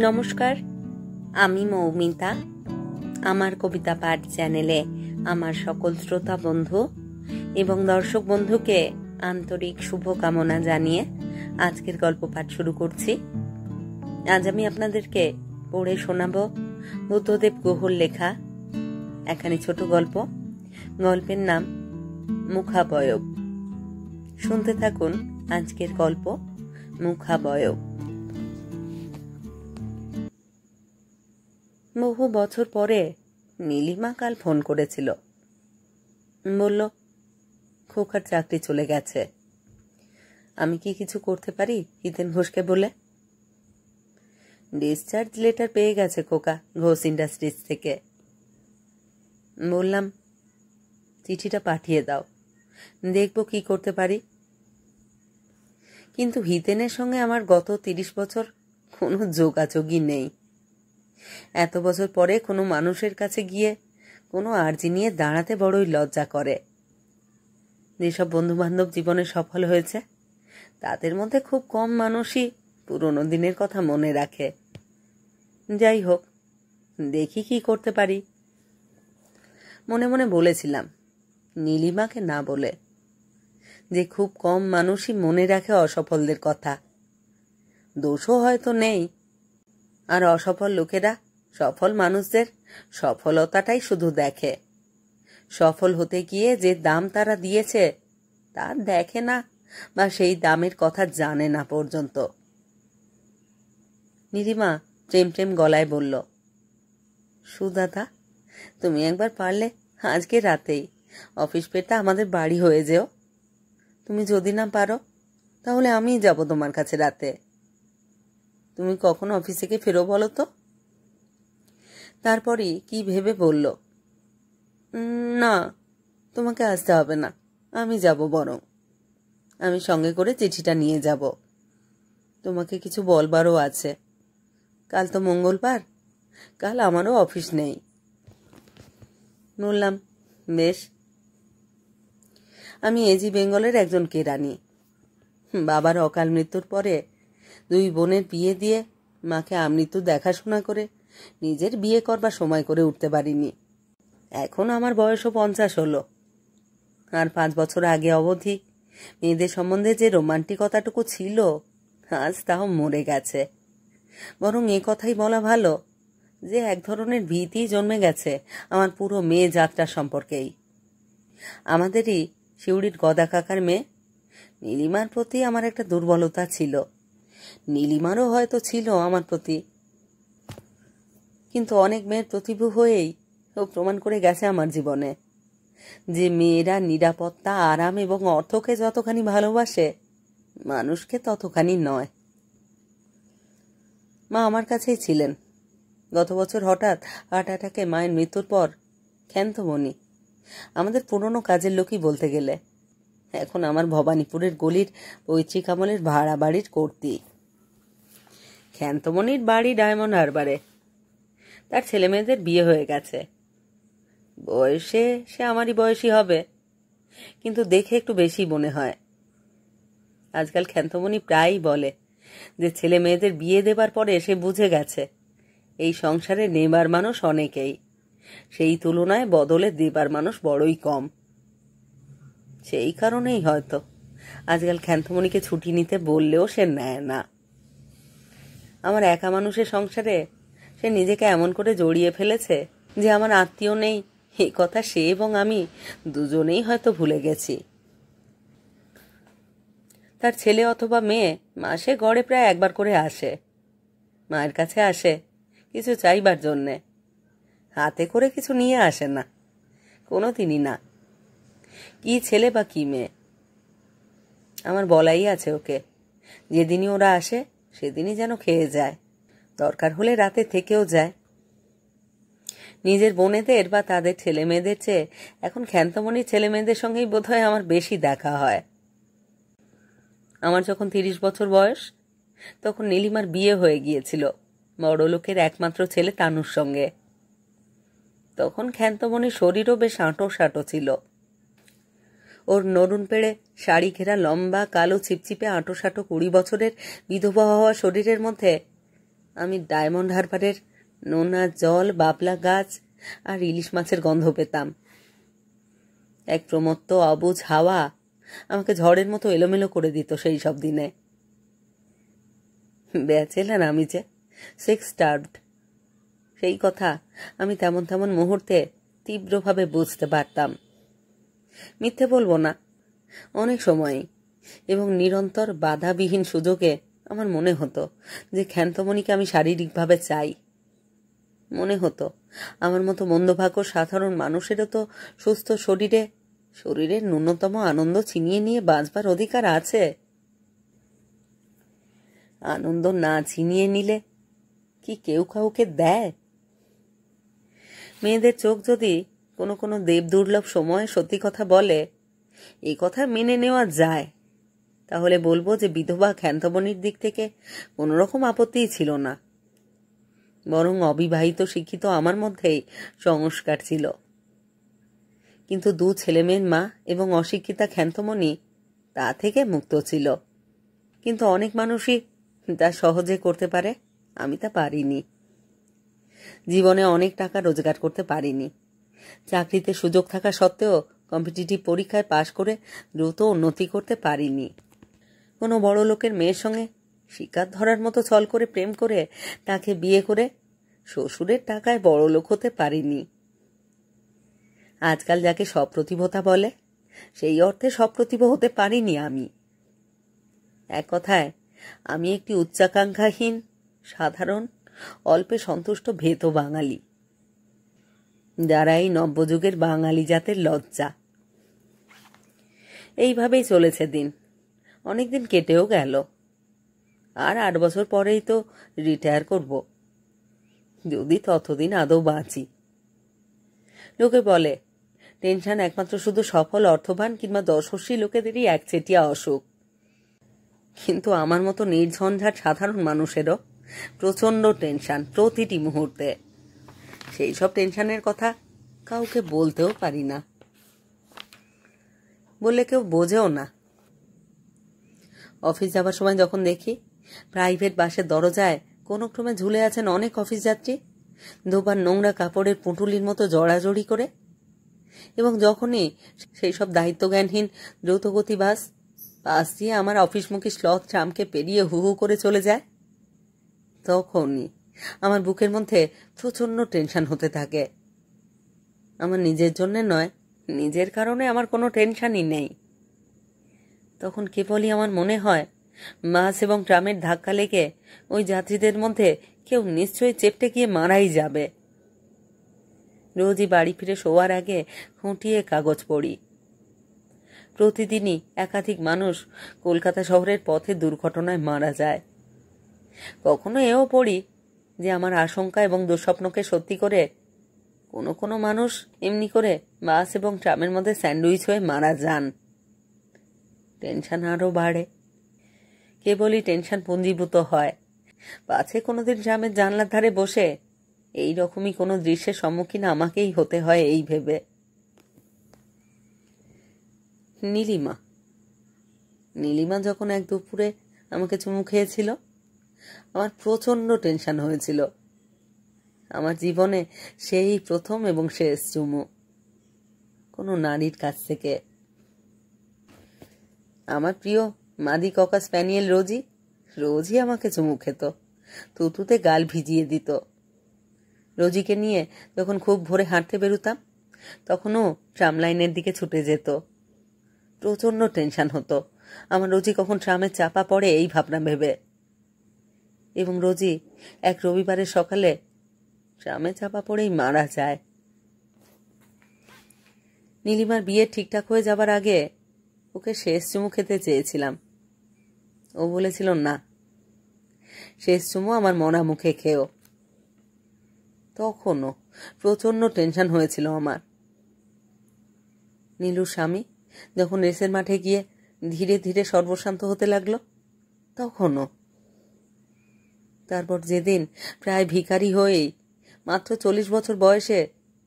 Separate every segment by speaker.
Speaker 1: নমস্কার, আমি মৌমিতা। আমার কবিতা পাঠ চ্যানেলে আমার সকল শ্রোতা বন্ধু এবং দর্শক বন্ধুকে আন্তরিক শুভকামনা জানিয়ে আজকের গল্প পাঠ শুরু করছি। আজ আমি আপনাদেরকে পড়ে শোনাব বুদ্ধদেব গুহর লেখা একখানি ছোট গল্প। গল্পের নাম মুখাবয়ব। শুনতে থাকুন আজকের গল্প মুখাবয়ব। বহু বছর পরে নীলিমা কাল ফোন করেছিল। বলল, খোকার চাকরি চলে গেছে। আমি কি কিছু করতে পারি হিতেন ঘোষকে বলে? ডিসচার্জ লেটার পেয়ে গেছে খোকা ঘোষ ইন্ডাস্ট্রিজ থেকে। বললাম, চিঠিটা পাঠিয়ে দাও, দেখব কি করতে পারি। কিন্তু হিতেনের সঙ্গে আমার গত 30 বছর কোনো যোগাযোগই নেই। এত বছর পরে কোনো মানুষের কাছে গিয়ে কোনো আর্জি নিয়ে দাঁড়াতে বড়ই লজ্জা করে। যেসব বন্ধু বান্ধব জীবনে সফল হয়েছে তাদের মধ্যে খুব কম মানুষই পুরনো দিনের কথা মনে রাখে। যাই হোক, দেখি কি করতে পারি। মনে মনে বলেছিলাম নীলিমাকে না বলে, যে খুব কম মানুষই মনে রাখে অসফলদের কথা। দোষও হয়তো নেই, আর অসফল লোকেরা সফল মানুষদের সফলতাটাই শুধু দেখে। সফল হতে গিয়ে যে দাম তারা দিয়েছে তা দেখে না, বা সেই দামের কথা জানে না পর্যন্ত। নীলিমা প্রেম গলায় বলল, সুদাদা, তুমি একবার পারলে আজকে রাতেই অফিস পেটা আমাদের বাড়ি হয়ে যেও। তুমি যদি না পারো তাহলে আমিই যাব তোমার কাছে রাতে। তুমি কখন অফিস থেকে ফেরো বলো তো? তারপরই কি ভেবে বলল, না, তোমাকে আসতে হবে না, আমি যাব। বরং আমি সঙ্গে করে চিঠিটা নিয়ে যাব। তোমাকে কিছু বলবারও আছে। কাল তো মঙ্গলবার, কাল আমারও অফিস নেই। বললাম, বেশ। আমি এজি বেঙ্গলের একজন কেরানি। বাবার অকাল মৃত্যুর পরে 2 বোনের বিয়ে দিয়ে মাকে আমৃত্যু দেখাশোনা করে নিজের বিয়ে করবার সময় করে উঠতে পারিনি। এখন আমার বয়সও 50 হলো। আর 5 বছর আগে অবধি মেয়েদের সম্বন্ধে যে রোমান্টিকতাটুকু ছিল আজ তাও মরে গেছে। বরং এ কথাই বলা ভালো যে এক ধরনের ভীতি জন্মে গেছে আমার পুরো মেয়ে যাত্রা সম্পর্কেই। আমাদেরই শিউড়ির গদা কাকার মেয়ে নীলিমার প্রতি আমার একটা দুর্বলতা ছিল। নীলিমারও হয়তো ছিল আমার প্রতি, কিন্তু অনেক মেয়ের প্রতিভু হয়েই ও প্রমাণ করে গেছে আমার জীবনে যে মেয়েরা নিরাপত্তা, আরাম এবং অর্থকে যতখানি ভালোবাসে মানুষকে ততখানি নয়। মা আমার কাছেই ছিলেন। গত বছর হঠাৎ হার্ট অ্যাটাকে মায়ের মৃত্যুর পর ক্ষান্তমণি, আমাদের পুরনো কাজের লোকই বলতে গেলে, এখন আমার ভবানীপুরের গলির পৈতৃক আমলের ভাড়া বাড়ির কর্ত্রী। ক্ষান্তমণির বাড়ি ডায়মন্ড হারবারে। তার ছেলে মেয়েদের বিয়ে হয়ে গেছে। বয়সে সে আমারই বয়সী হবে, কিন্তু দেখে একটু বেশি মনে হয়। আজকাল ক্ষান্তমণি প্রায়ই বলে যে ছেলে মেয়েদের বিয়ে দেবার পরে সে বুঝে গেছে এই সংসারে নেবার মানুষ অনেকেই, সেই তুলনায় বদলে দেবার মানুষ বড়ই কম। সেই কারণেই হয়তো আজকাল ক্ষান্তমণিকে ছুটি নিতে বললেও সে নেয় না। আমার একা মানুষের সংসারে সে নিজেকে এমন করে জড়িয়ে ফেলেছে যে আমার আত্মীয় নেই এই কথা সে এবং আমি দুজনেই হয়তো ভুলে গেছি। তার ছেলে অথবা মেয়ে মাসে গড়ে প্রায় একবার করে আসে। মায়ের কাছে আসে কিছু চাইবার জন্যে, হাতে করে কিছু নিয়ে আসে না, কোনো দিনই না। কি ছেলে বা কি মেয়ে, আমার বলাই আছে ওকে, যেদিনই ওরা আসে সেদিনই যেন খেয়ে যায়, দরকার হলে রাতে থেকেও যায়। নিজের বোনেদের বা তাদের ছেলে মেয়েদের চেয়ে এখন ক্ষান্তমণির ছেলে মেয়েদের সঙ্গেই বোধহয় আমার বেশি দেখা হয়। আমার যখন 30 বছর বয়স তখন নীলিমার বিয়ে হয়ে গিয়েছিল বড় লোকের একমাত্র ছেলে তানুর সঙ্গে। তখন ক্ষান্তমণির শরীরও বেশ আঁটো ছিল। ওর নরুন পেড়ে শাড়ি ঘেরা লম্বা কালো ছিপছিপে আঁটো 20 বছরের বিধবা হওয়া শরীরের মধ্যে আমি ডায়মন্ড হারবারের নোনা জল, বাবলা গাছ আর ইলিশ মাছের গন্ধ পেতাম। এক প্রমত্ত অবুঝ হাওয়া আমাকে ঝড়ের মতো এলোমেলো করে দিত সেই সব দিনে। ব্যাচেলার আমি যে, সেক্স স্টার্ভড, সেই কথা আমি তেমন তেমন মুহূর্তে তীব্রভাবে বুঝতে পারতাম। মিথ্যে বলবো না, অনেক সময়ই এবং নিরন্তর বাধাবিহীন সুযোগে আমার মনে হতো যে ক্ষান্তমণিকে আমি শারীরিকভাবে চাই। মনে হতো আমার মতো মন্দভাগ্য সাধারণ মানুষেরও তো সুস্থ শরীরের ন্যূনতম আনন্দ ছিনিয়ে নিয়ে বাঁচবার অধিকার আছে। আনন্দ না ছিনিয়ে নিলে কি কেউ কাউকে দেয়? মেয়েদের চোখ যদি কোনো কোনো দেবদুর্লভ সময়ে সত্যি কথা বলে, এই কথা মেনে নেওয়া যায়, তাহলে বলবো যে বিধবা ক্ষান্তমণির দিক থেকে কোনো রকম আপত্তিই ছিল না। বরং অবিবাহিত শিক্ষিত আমার মধ্যেই সংস্কার ছিল। কিন্তু 2 ছেলেমেয়ের মা এবং অশিক্ষিতা ক্ষান্তমণি তা থেকে মুক্ত ছিল। কিন্তু অনেক মানুষই তা সহজে করতে পারে, আমি তা পারিনি। জীবনে অনেক টাকা রোজগার করতে পারিনি। চাকরিতে সুযোগ থাকা সত্ত্বেও কম্পিটিটিভ পরীক্ষায় পাশ করে দ্রুত উন্নতি করতে পারিনি। কোনো বড় লোকের মেয়ের সঙ্গে শিকার ধরার মতো ছল করে প্রেম করে তাকে বিয়ে করে শ্বশুরের টাকায় বড় লোক হতে পারিনি। আজকাল যাকে সপ্রতিভতা বলে, সেই অর্থে সপ্রতিভ হতে পারিনি আমি। এক কথায় আমি একটি উচ্চাকাঙ্ক্ষাহীন, সাধারণ, অল্পে সন্তুষ্ট ভেত বাঙালি, যারা এই নব্যযুগের বাঙালি জাতের লজ্জা। এইভাবেই চলেছে দিন, অনেকদিন কেটেও গেল। আর 8 বছর পরেই তো রিটায়ার করব, যদি ততদিন আদৌ বাঁচি। লোকে বলে টেনশন একমাত্র শুধু সফল, অর্থবান কিংবা দর্শস্বী লোকেদেরই একচেটিয়া অসুখ। কিন্তু আমার মতো নির্ঝঞ্ঝাট সাধারণ মানুষেরও প্রচণ্ড টেনশন প্রতিটি মুহূর্তে। সেই সব টেনশনের কথা কাউকে বলতেও পারি না, বললে কেউ বোঝেও না। অফিস যাবার সময় যখন দেখি প্রাইভেট বাসের দরজায় কোনো ক্রমে ঝুলে আছেন অনেক অফিস যাত্রী, ধোবার নোংরা কাপড়ের পুঁটুলির মতো জড়াজড়ি করে, এবং যখনই সেই সব দায়িত্বজ্ঞানহীন দ্রুতগতি বাস পাশ দিয়ে আমার অফিসমুখী স্লথ ট্রামকে পেরিয়ে হু হু করে চলে যায়, তখনই আমার বুকের মধ্যে প্রচণ্ড টেনশন হতে থাকে। আমার নিজের জন্যে নয়, নিজের কারণে আমার কোনো টেনশনই নেই। তখন কেবলই আমার মনে হয় বাস এবং ট্রামের ধাক্কা লেগে ওই যাত্রীদের মধ্যে কেউ নিশ্চয়ই চেপটে গিয়ে মারাই যাবে। রোজই বাড়ি ফিরে শোয়ার আগে খুঁটিয়ে কাগজ পড়ি। প্রতিদিনই একাধিক মানুষ কলকাতা শহরের পথে দুর্ঘটনায় মারা যায়। কখনো এও পড়ি যে আমার আশঙ্কা এবং দুঃস্বপ্নকে সত্যি করে কোনো কোনো মানুষ এমনি করে বাস এবং ট্রামের মধ্যে স্যান্ডউইচ হয়ে মারা যান। টেনশন আরও বাড়ে, কেবলই টেনশন পুঞ্জীভূত হয়। পাছে কোনোদিন ট্রামের জানলার ধারে বসে এই রকমই কোনো দৃশ্যের সম্মুখীন আমাকেই হতে হয় এই ভেবে। নীলিমা যখন এক দুপুরে আমাকে চুমু খেয়েছিল, আমার প্রচণ্ড টেনশন হয়েছিল। আমার জীবনে সেই প্রথম এবং শেষ চুমু কোনো নারীর কাছ থেকে। আমার প্রিয় মাদি ককা স্প্যানিয়েল রোজই আমাকে চুমু খেত, তুতুতে গাল ভিজিয়ে দিত। রোজিকে নিয়ে যখন খুব ভোরে হাঁটতে বেরুতাম, তখনও ট্রাম লাইনের দিকে ছুটে যেত। প্রচণ্ড টেনশন হতো আমার রোজি কখন ট্রামে চাপা পড়ে এই ভাবনা ভেবে। এবং রোজি এক রবিবারের সকালে ট্রামে চাপা পড়েই মারা যায়। নীলিমার বিয়ে ঠিকঠাক হয়ে যাবার আগে ওকে শেষ চুমু খেতে চেয়েছিলাম। ও বলেছিল না, শেষ চুমু আমার মরা মুখে খেও। তখনও প্রচণ্ড টেনশন হয়েছিল আমার। নীলুর স্বামী যখন রেসের মাঠে গিয়ে ধীরে ধীরে সর্বশান্ত হতে লাগলো, তখনও। তারপর যেদিন প্রায় ভিখারি হয়েই মাত্র 40 বছর বয়সে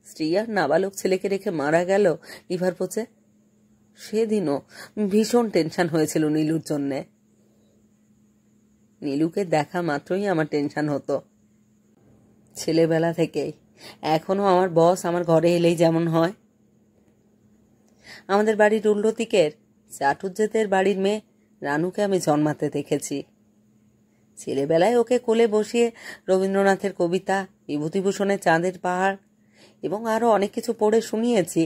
Speaker 1: স্ত্রী আর নাবালক ছেলেকে রেখে মারা গেল লিভার পচে, সেদিনও ভীষণ টেনশন হয়েছিল নীলুর জন্যে। নীলুকে দেখা মাত্রই আমার টেনশন হতো। ছেলেবেলা থেকেই এখনো আমার বস আমার ঘরে এলেই যেমন হয়। আমাদের বাড়ির উল্টো দিকের চাটুজ্জেদের বাড়ির মেয়ে রানুকে আমি জন্মাতে দেখেছি। ছেলেবেলায় ওকে কোলে বসিয়ে রবীন্দ্রনাথের কবিতা, বিভূতিভূষণের চাঁদের পাহাড় এবং আরো অনেক কিছু পড়ে শুনিয়েছি।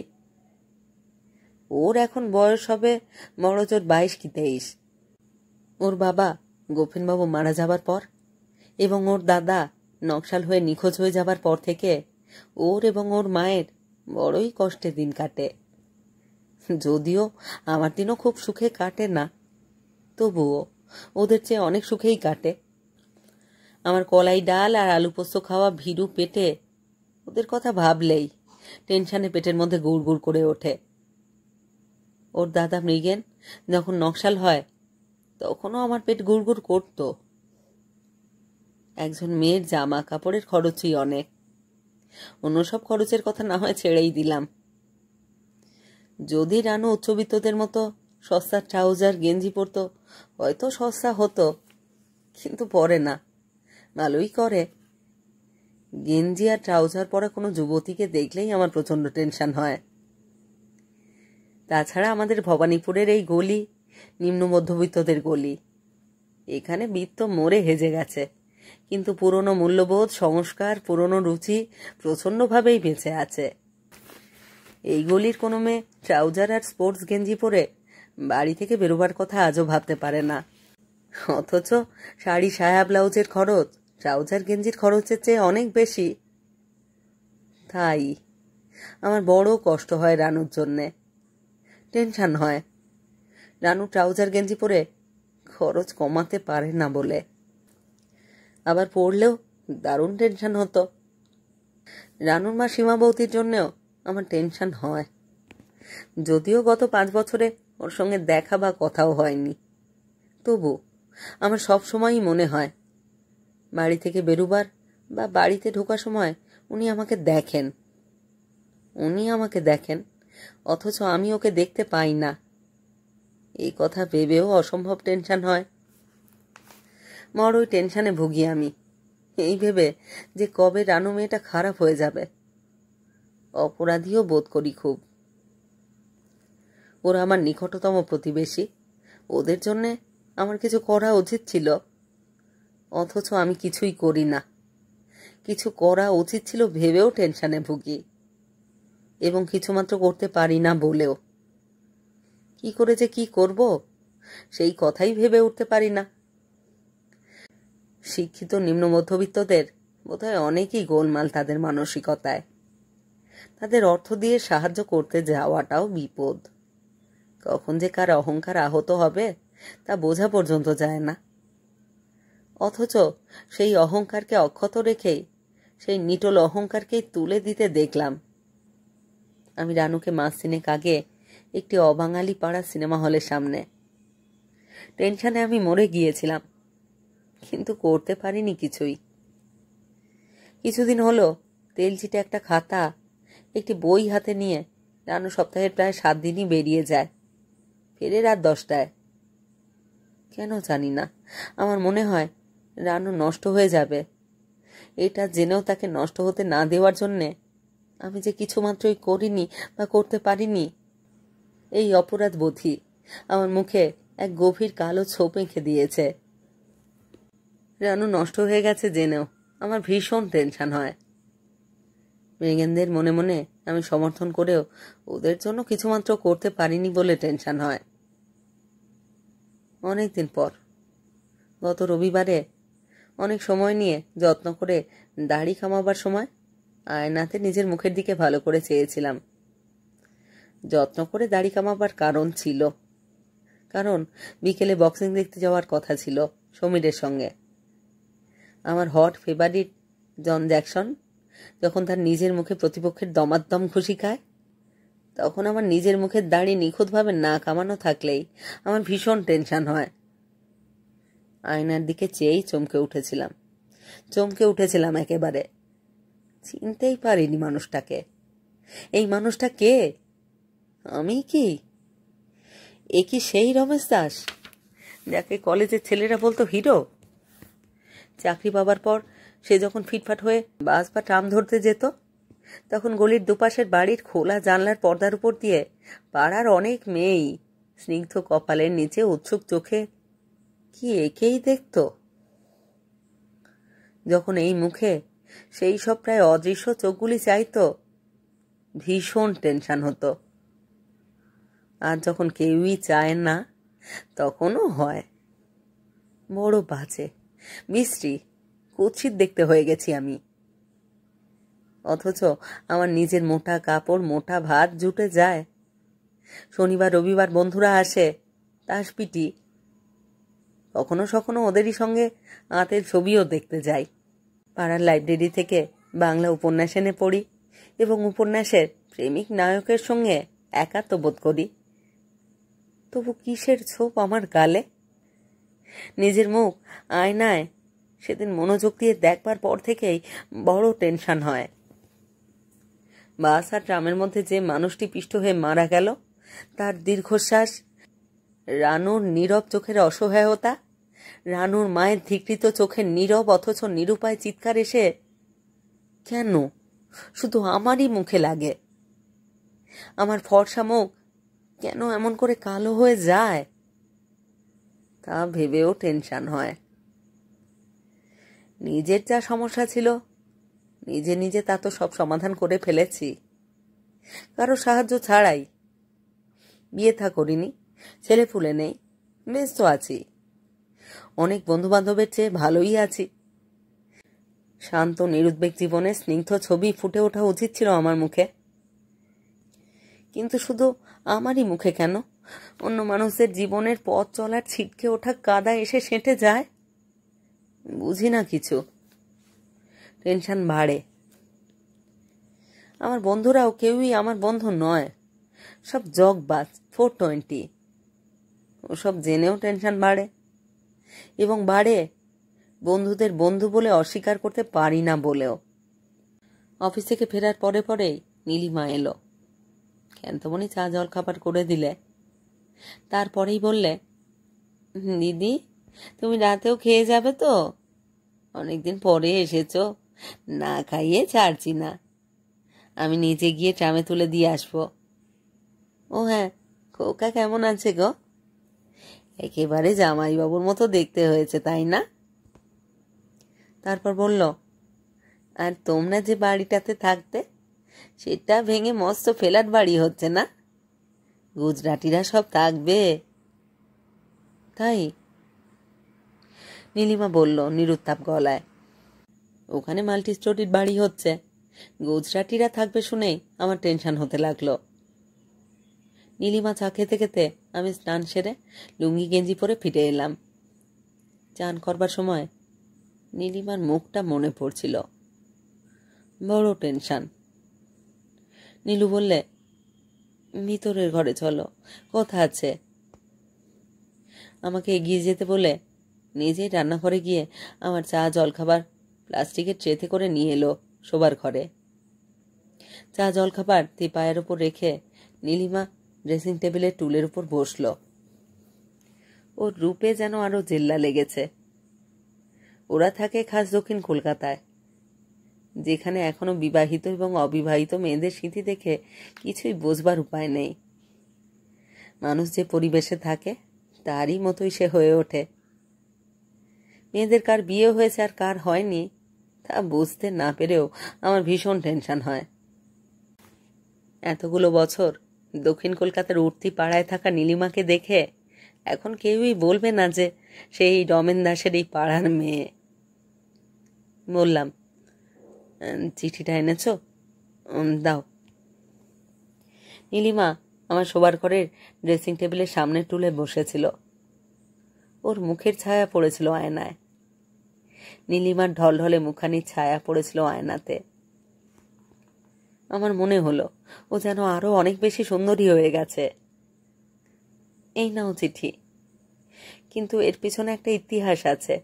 Speaker 1: ওর এখন বয়স হবে বড়জোর 22 কি 23। ওর বাবা গোপেনবাবু মারা যাবার পর এবং ওর দাদা নকশাল হয়ে নিখোঁজ হয়ে যাবার পর থেকে ওর এবং ওর মায়ের বড়ই কষ্টে দিন কাটে। যদিও আমার দিনও খুব সুখে কাটে না, তবুও ওদের চেয়ে অনেক সুখেই কাটে। আমার কলাই ডাল আর আলু পোস্ত খাওয়া ভীরু পেটে ওদের কথা ভাবলেই টেনশনে পেটের মধ্যে গুড় গুড় করে ওঠে। ওর দাদা মৃগেন যখন নকশাল হয় তখনও আমার পেট গুড় গুড় করত। একজন মেয়ের জামা কাপড়ের খরচই অনেক, অন্য সব খরচের কথা না হয় ছেড়েই দিলাম। যদি রানু উচ্চবিত্তদের মতো সস্তা ট্রাউজার গেঞ্জি পরতো হয়তো সস্তা হতো, কিন্তু পরে না, ভালোই করে। গেঞ্জি আর ট্রাউজার পরা কোনো যুবতীকে দেখলেই আমার প্রচন্ড টেনশন হয়। তাছাড়া আমাদের ভবানীপুরের এই গলি নিম্ন মধ্যবিত্তদের গলি। এখানে বিত্ত মরে হেজে গেছে, কিন্তু পুরনো মূল্যবোধ, সংস্কার, পুরনো রুচি প্রচন্ডভাবেই বেঁচে আছে। এই গলির কোনো মেয়ে ট্রাউজার আর স্পোর্টস গেঞ্জি পরে বাড়ি থেকে বেরোবার কথা আজও ভাবতে পারে না, অথচ শাড়ি সায়া ব্লাউজের খরচ ট্রাউজার গেঞ্জির খরচের চেয়ে অনেক বেশি। তাই আমার বড় কষ্ট হয় রানুর জন্যে, টেনশন হয়। রানু ট্রাউজার গেঞ্জি পরে খরচ কমাতে পারে না বলে। আবার পড়লেও দারুণ টেনশন হতো। রানুর মা সীমাবতীর জন্যেও আমার টেনশন হয়, যদিও গত 5 বছরে ওর সঙ্গে দেখা বা কথাও হয়নি। তবু আমার সব সময়ই মনে হয় বাড়ি থেকে বেরোবার বা বাড়িতে ঢোকার সময় উনি আমাকে দেখেন, অথচ আমি ওকে দেখতে পাই না। এই কথা ভেবেও অসম্ভব টেনশন হয়। বড়ই টেনশনে ভুগি আমি, এই ভেবে যে কবে রানু মেয়েটা খারাপ হয়ে যাবে। অপরাধীও বোধ করি খুব। ওরা আমার নিকটতম প্রতিবেশী, ওদের জন্যে আমার কিছু করা উচিত ছিল, অথচ আমি কিছুই করি না। কিছু করা উচিত ছিল ভেবেও টেনশনে ভুগি, এবং কিছুমাত্র করতে পারি না বলেও। কি করে যে কি করব সেই কথাই ভেবে উঠতে পারি না। শিক্ষিত নিম্ন মধ্যবিত্তদের বোধহয় অনেকই গোলমাল তাদের মানসিকতায়। তাদের অর্থ দিয়ে সাহায্য করতে যাওয়াটাও বিপদ। কখন যে কার অহংকার আহত হবে তা বোঝা পর্যন্ত যায় না। অথচ সেই অহংকারকে অক্ষত রেখেই সেই নিটল অহংকারকেই তুলে দিতে দেখলাম। আমি রানুকে মাস 3 আগে একটি অবাঙালি পাড়া সিনেমা হলের সামনে। টেনশনে আমি মরে গিয়েছিলাম, কিন্তু করতে পারিনি কিছুই। কিছুদিন হলো তেলচিটে একটা খাতা, একটি বই হাতে নিয়ে রানু সপ্তাহের প্রায় 7 দিনই বেরিয়ে যায়, ফেরে রাত 10টায়। কেন জানি না, আমার মনে হয় রানু নষ্ট হয়ে যাবে। এটা জেনেও তাকে নষ্ট হতে না দেওয়ার জন্যে আমি যে কিছুমাত্রই করিনি বা করতে পারিনি, এই অপরাধ বোধই আমার মুখে এক গভীর কালো ছোপ এঁকে দিয়েছে। রানু নষ্ট হয়ে গেছে জেনেও আমার ভীষণ টেনশন হয়। মৃগেনদের মনে মনে আমি সমর্থন করেও ওদের জন্য কিছুমাত্র করতে পারিনি বলে টেনশন হয়। অনেকদিন পর গত রবিবারে অনেক সময় নিয়ে যত্ন করে দাড়ি কামাবার সময় আয়নাতে নিজের মুখের দিকে ভালো করে চেয়েছিলাম। যত্ন করে দাড়ি কামাবার কারণ ছিল, কারণ বিকেলে বক্সিং দেখতে যাওয়ার কথা ছিল সমীরের সঙ্গে। আমার হট ফেভারিট জন জ্যাকসন যখন তার নিজের মুখে প্রতিপক্ষের দমাদ্দম খুশি খায়, তখন আমার নিজের মুখের দাড়ি নিখুঁতভাবে না কামানো থাকলেই আমার ভীষণ টেনশন হয়। আয়নার দিকে চেয়েই চমকে উঠেছিলাম একেবারে। চিনতেই পারিনি মানুষটাকে। এই মানুষটা কে? আমি কি? এ কি সেই রমেশ দাস যাকে কলেজের ছেলেরা বলতো হিরো? চাকরি পাবার পর সে যখন ফিটফাট হয়ে বাস বা ট্রাম ধরতে যেত, তখন গলির দুপাশের বাড়ির খোলা জানলার পর্দার উপর দিয়ে পাড়ার অনেক মেয়েই স্নিগ্ধ কপালের নিচে উৎসুক চোখে কি একেই দেখত। যখন এই মুখে সেই সব প্রায় অদৃশ্য চোখগুলি চাইত, ভীষণ টেনশন হতো। আর যখন কেউই চায় না, তখনও হয়। বড় বাজে, বিশ্রী, কুৎসিত দেখতে হয়ে গেছি আমি। অথচ আমার নিজের মোটা কাপড়, মোটা ভাত জুটে যায়। শনিবার রবিবার বন্ধুরা আসে, তাস পিটি। কখনো সখনো ওদেরই সঙ্গে আঁতের ছবিও দেখতে যাই। পাড়ার লাইব্রেরি থেকে বাংলা উপন্যাস এনে পড়ি এবং উপন্যাসের প্রেমিক নায়কের সঙ্গে একাত্ম বোধ করি। তবু কিসের ছোপ আমার গালে? নিজের মুখ আয়নায় সেদিন মনোযোগ দিয়ে দেখবার পর থেকেই বড় টেনশন হয়। বাস আর ট্রামের মধ্যে যে মানুষটি পিষ্ট হয়ে মারা গেল, তার দীর্ঘশ্বাস, রানুর নীরব চোখের অসহায়তা, রানুর মায়ের ধিকৃত চোখের নীরব অথচ নিরুপায় চিৎকার এসে কেন শুধু আমারই মুখে লাগে? আমার ফর্সা মুখ কেন এমন করে কালো হয়ে যায়, তা ভেবেও টেনশন হয়। নিজের যা সমস্যা ছিল নিজে নিজে তা তো সব সমাধান করে ফেলেছি, কারো সাহায্য ছাড়াই। বিয়ে থা করিনি, ছেলে পুলে নেই, বেশ তো আছি। অনেক বন্ধু বান্ধবের চেয়ে ভালোই আছি। শান্ত নিরুদ্বেগ জীবনে স্নিগ্ধ ছবি ফুটে ওঠা উচিত ছিল আমার মুখে, কিন্তু শুধু আমারই মুখে কেন অন্য মানুষদের জীবনের পথ চলার ছিটকে ওঠা কাদা এসে সেঁটে যায়? বুঝি না কিছু। টেনশন বাড়ে। আমার বন্ধুরাও কেউই আমার বন্ধু নয়, সব জগবাজ, 420। ওসব জেনেও টেনশন বাড়ে, এবং বাড়ে বন্ধুদের বন্ধু বলে অস্বীকার করতে পারি না বলেও। অফিস থেকে ফেরার পরে পরেই নীলিমা এলো। ক্ষান্তমণি চা জল খাবার করে দিলে। তারপরেই বললে, দিদি তুমি রাতেও খেয়ে যাবে তো? অনেকদিন পরে এসেছ, না খাইয়ে ছাড়ছি না। আমি নিচে গিয়ে ট্রামে তুলে দিয়ে আসবো। ও হ্যাঁ, খোকা কেমন আছে গো? একেবারে জামাইবাবুর মতো দেখতে হয়েছে, তাই না? তারপর বলল, আর তোমরা যে বাড়িটাতে থাকতে, সেটা ভেঙে মস্ত ফ্ল্যাট বাড়ি হচ্ছে না? গুজরাটিরা সব থাকবে? তাই? নীলিমা বলল নিরুত্তাপ গলায়। ওখানে মাল্টি স্টোরির বাড়ি হচ্ছে, গুজরাটিরা থাকবে শুনেই আমার টেনশন হতে লাগলো। নীলিমা চা খেতে খেতে আমি স্নান সেরে লুঙ্গি গেঞ্জি পরে ফিরে এলাম। চান করবার সময় নীলিমার মুখটা মনে পড়ছিল। বড় টেনশন। নীলু বললে, ভিতরের ঘরে চলো, কথা আছে। আমাকে এগিয়ে যেতে বলে নিজেই রান্নাঘরে গিয়ে আমার চা জলখাবার প্লাস্টিকের ট্রেতে করে নিয়ে এলো শোবার ঘরে। চা জলখাবার পায়ের ওপর রেখে নীলিমা ড্রেসিং টেবিলের টুলের উপর বসল। ওর রূপে যেন আরো জেল্লা লেগেছে। ওরা থাকে খাস দক্ষিণ কলকাতায়, যেখানে এখনো বিবাহিত এবং অবিবাহিত মেয়েদের স্মৃতি দেখে কিছুই বোঝবার উপায় নেই। মানুষ যে পরিবেশে থাকে তারই মতোই সে হয়ে ওঠে। মেয়েদের কার বিয়ে হয়েছে আর কার হয়নি তা বুঝতে না পেরেও আমার ভীষণ টেনশন হয়। এতগুলো বছর দক্ষিণ কলকাতার উঠতি পাড়ায় থাকা নীলিমাকে দেখে এখন কেউই বলবে না যে সেই রমেন দাসের এই পাড়ার মেয়ে। বললাম, চিঠিটা এনেছ? দাও। নীলিমা আমার শোবার ঘরের ড্রেসিং টেবিলের সামনের টুলে বসেছিল। ওর মুখের ছায়া পড়েছিল আয়নায়। নীলিমার ঢলঢলে মুখানির ছায়া পড়েছিল আয়নাতে। আমার মনে হলো ও যেন আরো অনেক বেশি সুন্দরী হয়ে গেছে। এই নাও চিঠি, কিন্তু এর পিছনে একটা ইতিহাস আছে,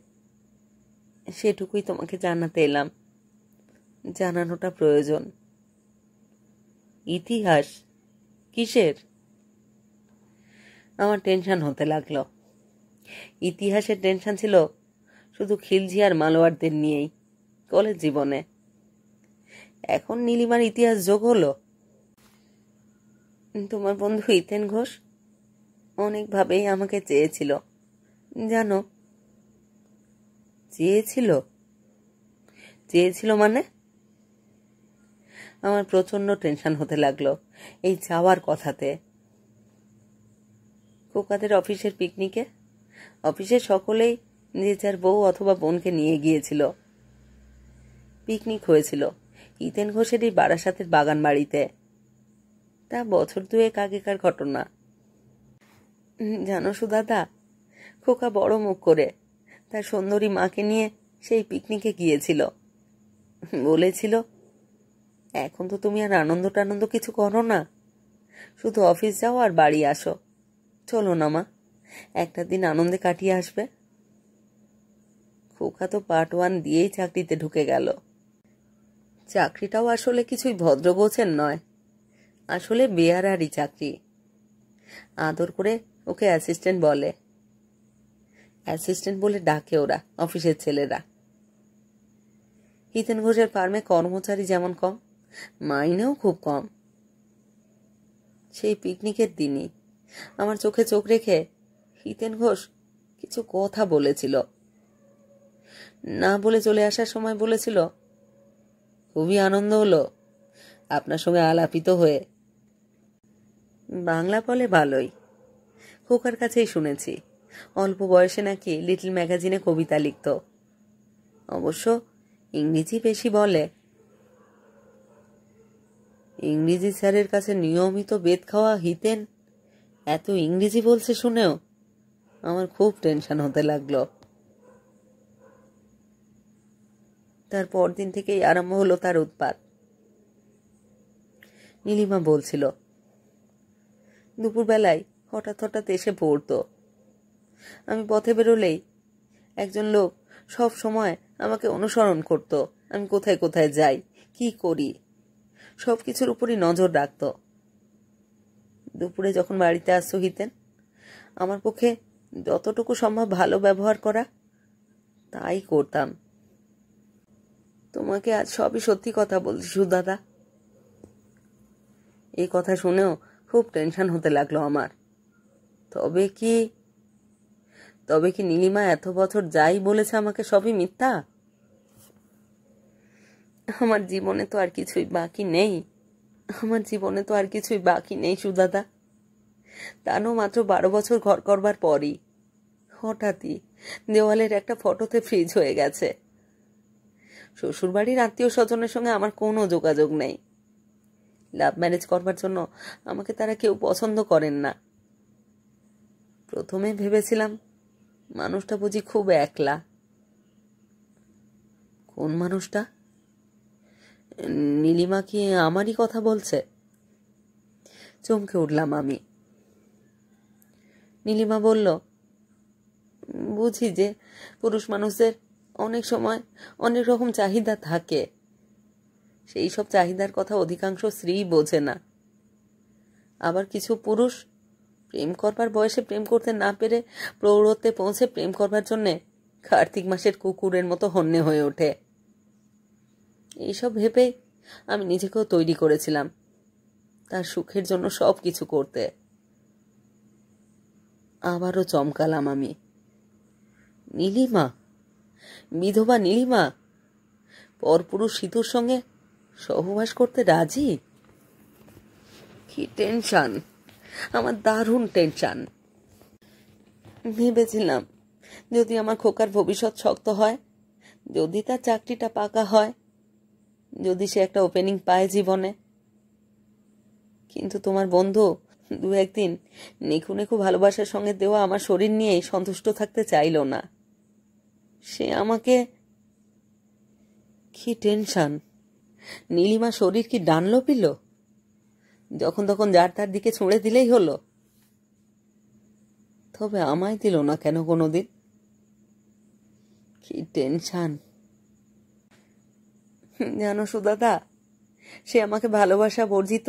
Speaker 1: সেটুকুই তোমাকে জানাতে এলাম। জানানোটা প্রয়োজন। ইতিহাস? কিসের? আমার টেনশন হতে লাগলো। ইতিহাসের টেনশন ছিল শুধু খিলজি আর মালোয়ারদের নিয়েই কলেজ জীবনে। এখন নীলিমার ইতিহাস যোগ হলো। তোমার বন্ধু হিতেন ঘোষ অনেকভাবেই আমাকে চেয়েছিল জানো। চেয়েছিল? চেয়েছিল মানে? আমার প্রচন্ড টেনশন হতে লাগলো এই যাওয়ার কথাতে। খোকাদের অফিসের পিকনিকে অফিসের সকলেই যে যার বউ অথবা বোনকে নিয়ে গিয়েছিল। পিকনিক হয়েছিল হিতেন ঘোষেরই বারাসাতের বাগান বাড়িতে। তা বছর দুয়েক আগেকার ঘটনা। জানো সুদাদা, খোকা বড় মুখ করে তার সুন্দরী মাকে নিয়ে সেই পিকনিকে গিয়েছিল। বলেছিল, এখন তো তুমি আর আনন্দ টানন্দ কিছু করো না, শুধু অফিস যাও আর বাড়ি আসো। চলো না মা, একটা দিন আনন্দে কাটিয়ে আসবে। খোকা তো পার্ট 1 দিয়েই চাকরিতে ঢুকে গেল। চাকরিটাও আসলে কিছুই ভদ্রগোছের নয়, আসলে বেয়ারারই চাকরি। আদর করে ওকে অ্যাসিস্ট্যান্ট বলে। অ্যাসিস্ট্যান্ট বলে ডাকে ওরা অফিসের ছেলেরা। হিতেন ঘোষের ফার্মে কর্মচারী যেমন কম, মাইনেও খুব কম। সেই পিকনিকের দিনই আমার চোখে চোখ রেখে হিতেন ঘোষ কিছু কথা বলেছিল। না বলে চলে আসার সময় বলেছিল, খুবই আনন্দ হলো আপনার সঙ্গে আলাপিত হয়ে। বাংলা বলে ভালোই, খোকার কাছেই শুনেছি অল্প বয়সে নাকি লিটল ম্যাগাজিনে কবিতা লিখত। অবশ্য ইংরেজি বেশি বলে। ইংরেজি স্যারের কাছে নিয়মিত বেত খাওয়া হিতেন এত ইংরেজি বলছে শুনেও আমার খুব টেনশন হতে লাগলো। তার পরদিন থেকেই আরম্ভ হলো তার উৎপাত। নীলিমা বলছিল, দুপুরবেলায় হঠাৎ হঠাৎ এসে পড়তো। আমি পথে বেরোলেই একজন লোক সব সময় আমাকে অনুসরণ করত। আমি কোথায় কোথায় যাই, কি করি, সব কিছুর উপরই নজর রাখত। দুপুরে যখন বাড়িতে আসতো হিতেন, আমার পক্ষে যতটুকু সম্ভব ভালো ব্যবহার করা তাই করতাম। তোমাকে আজ সবই সত্যি কথা বলছি সুদাদা। এই কথা শুনেও খুব টেনশন হতে লাগলো আমার। তবে কি নীলিমা এত বছর যাই বলেছে আমাকে সবই মিথ্যা? আমার জীবনে তো আর কিছুই বাকি নেই। সুদাদা। তানও মাত্র 12 বছর ঘর করবার পরই হঠাৎই দেওয়ালের একটা ফটোতে ফ্রিজ হয়ে গেছে। শ্বশুরবাড়ির আত্মীয় স্বজনের সঙ্গে আমার কোনো যোগাযোগ নেই। লাভ ম্যারেজ করবার জন্য আমাকে তারা কেউ পছন্দ করেন না। প্রথমে ভেবেছিলাম মানুষটা বুঝি খুব একলা। কোন মানুষটা? নীলিমা কি আমারই কথা বলছে? চমকে উঠলাম আমি। নীলিমা বলল, বুঝি যে পুরুষ মানুষদের অনেক সময় অনেক রকম চাহিদা থাকে, সেই সব চাহিদার কথা অধিকাংশ স্ত্রী বোঝে না। আবার কিছু পুরুষ প্রেম করবার বয়সে প্রেম করতে না পেরে প্রৌঢ়ত্বে পৌঁছে প্রেম করবার জন্যে কার্তিক মাসের কুকুরের মতো হন্যে হয়ে ওঠে। এইসব ভেবে আমি নিজেকেও তৈরি করেছিলাম তার সুখের জন্য সব কিছু করতে। আবারও চমকালাম আমি। নীলিমা, বিধবা নীলিমা পরপুরুষ সিধুর সঙ্গে সহবাস করতে রাজি? কি টেনশন, আমার দারুণ টেনশন। ভেবেছিলাম যদি আমার খোকার ভবিষ্যৎ শক্ত হয়, যদি তার চাকরিটা পাকা হয়, যদি সে একটা ওপেনিং পায় জীবনে। কিন্তু তোমার বন্ধু 2-1 দিন নেখু নেখু ভালোবাসার সঙ্গে দেওয়া আমার শরীর নিয়েই সন্তুষ্ট থাকতে চাইল না। সে আমাকে... কি টেনশন, নীলিমা শরীর কি ডানলোপিল? যখন তখন যার তার দিকে ছুঁড়ে দিলেই হলো। তবে আমায় দিল না কেন কোনোদিন? কি টেনশন। জানো সুদাদা, সে আমাকে ভালোবাসা বর্জিত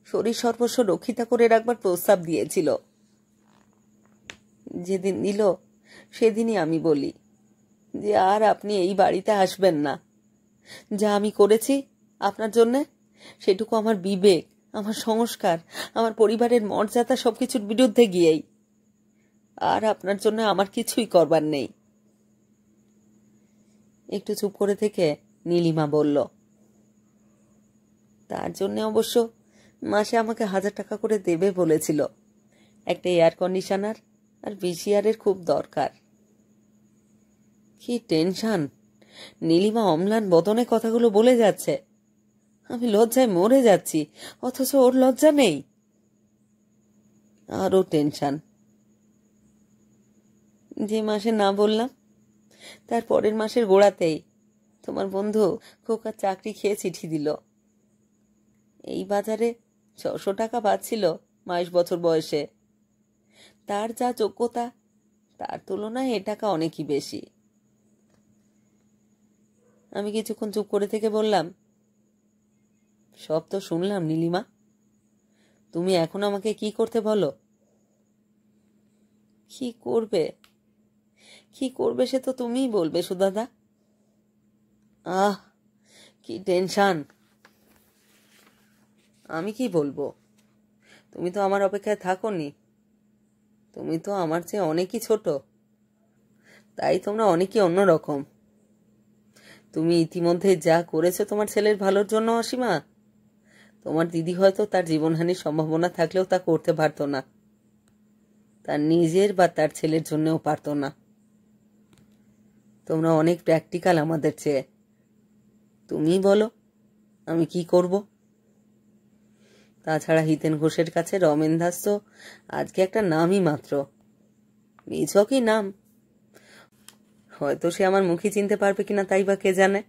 Speaker 1: শরীর সর্বস্ব রক্ষিতা করে রাখবার প্রস্তাব দিয়েছিল। যেদিন দিল সেদিনই আমি বলি, যে আর আপনি এই বাড়িতে আসবেন না। যা আমি করেছি আপনার জন্যে, সেটুকু আমার বিবেক, আমার সংস্কার, আমার পরিবারের মর্যাদা সবকিছুর বিরুদ্ধে গিয়েই। আর আপনার জন্য আমার কিছুই করবার নেই। একটু চুপ করে থেকে নীলিমা বলল, তার জন্য অবশ্য মাসে আমাকে 1000 টাকা করে দেবে বলেছিল। একটা এয়ার কন্ডিশনার আর ভিসিআরের খুব দরকার। কি টেনশন! নীলিমা অম্লান বদনে কথাগুলো বলে যাচ্ছে। আমি লজ্জায় মরে যাচ্ছি, অথচ ওর লজ্জা নেই। আরও টেনশন। যে মাসে না বললাম, তার পরের মাসের গোড়াতেই তোমার বন্ধু খোকার চাকরি খেয়ে চিঠি দিল। এই বাজারে 600 টাকা পাচ্ছিল 22 বছর বয়সে। তার যা যোগ্যতা, তার তুলনায় এ টাকা অনেকই বেশি। আমি কিছুক্ষণ চুপ করে থেকে বললাম, সব তো শুনলাম নীলিমা, তুমি এখন আমাকে কি করতে বলো? কি করবে? কি করবে সে তো তুমিই বলবে সুদাদা। আহ, কি টেনশন! আমি কি বলবো? তুমি তো আমার অপেক্ষায় থাকোনি। তুমি তো আমার চেয়ে অনেকই ছোট, তাই তোমরা অনেকই অন্যরকম। তুমি ইতিমধ্যে যা করেছো তোমার ছেলের ভালোর জন্য অসীমা, তোমার দিদি হয়তো তার জীবনহানির সম্ভাবনা থাকলেও তা করতে পারত না, তার নিজের বা তার ছেলের জন্যও পারত না। তোমরা অনেক প্র্যাকটিক্যাল আমাদের চেয়ে। তুমি বলো আমি কি করব? তাছাড়া হিতেন ঘোষের কাছে রমেন দাস তো আজকে একটা নামই মাত্র, নিছকই নাম। হয়তো সে আমার মুখই চিনতে পারবে কিনা তাই বা কে জানে।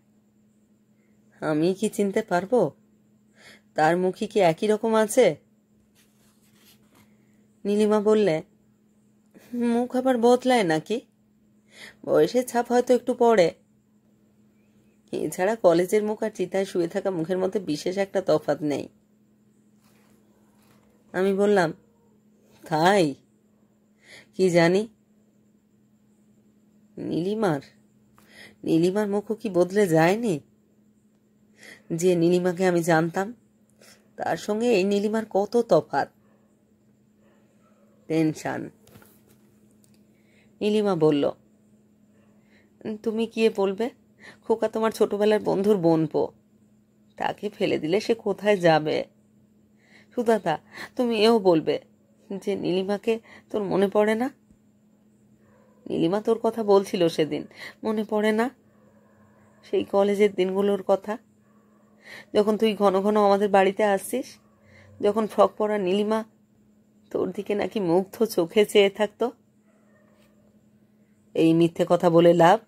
Speaker 1: আমি কি চিনতে পারবো? তার মুখই কি একই রকম আছে? নীলিমা বললে, মুখ আবার বদলায় নাকি? বয়সের ছাপ হয়তো একটু পড়ে। এছাড়া কলেজের মুখ আর চিতায় শুয়ে থাকা মুখের মধ্যে বিশেষ একটা তফাৎ নেই। আমি বললাম, তাই? কি জানি। নীলিমার মুখও কি বদলে যায়নি? যে নীলিমাকে আমি জানতাম, তার সঙ্গে এই নীলিমার কত তফাৎ। টেনশন। নীলিমা বলল, তুমি গিয়ে বলবে খোকা তোমার ছোটবেলার বন্ধুর বোনপো, তাকে ফেলে দিলে সে কোথায় যাবে। সুদাদা, তুমি এও বলবে যে নীলিমাকে তোর মনে পড়ে না? নীলিমা তোর কথা বলছিল সেদিন, মনে পড়ে না? সেই কলেজের দিনগুলোর কথা, যখন তুই ঘন ঘন আমাদের বাড়িতে আসছিস, যখন ফ্রক পরা নীলিমা তোর দিকে নাকি মুগ্ধ চোখে চেয়ে থাকতো। এই মিথ্যে কথা বলে লাভ?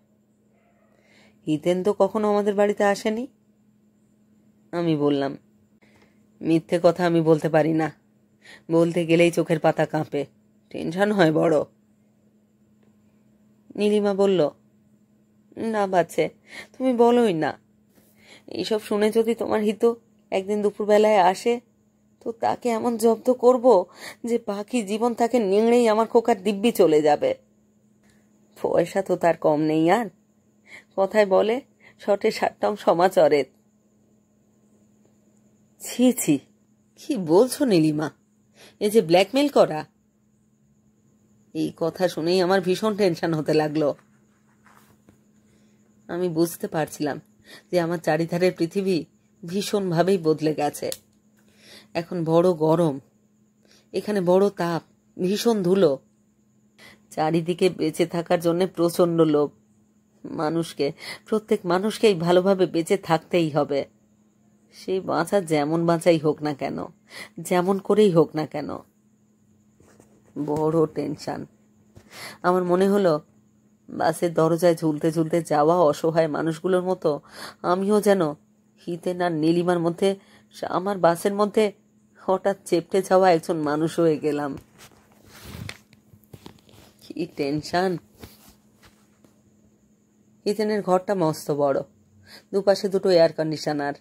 Speaker 1: হিতেন তো কখনো আমাদের বাড়িতে আসেনি। আমি বললাম, মিথ্যে কথা আমি বলতে পারি না, বলতে গেলেই চোখের পাতা কাঁপে, টেনশন হয় বড়। নীলিমা বলল, না বাচ্ছে, তুমি বলোই না। এইসব শুনে যদি তোমার হিত একদিন দুপুরবেলায় আসে, তো তাকে এমন জব্দ করব যে বাকি জীবন তাকে নিংড়েই আমার খোকার দিব্যি চলে যাবে। পয়সা তো তার কম নেই আর। কথায় বলে, শটে 60 সমাচরের। ছি ছি, কি বলছো নীলিমা? এ যে ব্ল্যাকমেল করা। এই কথা শুনেই আমার ভীষণ টেনশন হতে লাগলো। আমি বুঝতে পারছিলাম যে আমার চারিধারের পৃথিবী ভীষণভাবেই বদলে গেছে। এখন বড় গরম, এখানে বড় তাপ, ভীষণ ধুলো। চারিদিকে বেঁচে থাকার জন্য প্রচন্ড লোভ। প্রত্যেক মানুষকেই ভালোভাবে বেঁচে থাকতেই হবে। সেই বাঁচা যেমন বাঁচাই হোক না কেন, যেমন করেই হোক না কেন। বড় টেনশন। আমার মনে হলো বাসের দরজায় ঝুলতে ঝুলতে যাওয়া অসহায় মানুষগুলোর মতো আমিও যেন হিতেন আর নীলিমার মধ্যে, আমার বাসের মধ্যে হঠাৎ চেপটে যাওয়া একজন মানুষ হয়ে গেলাম। কি টেনশন। হিতেনের ঘরটা মস্ত বড়, দুপাশে দুটো এয়ার কন্ডিশনার,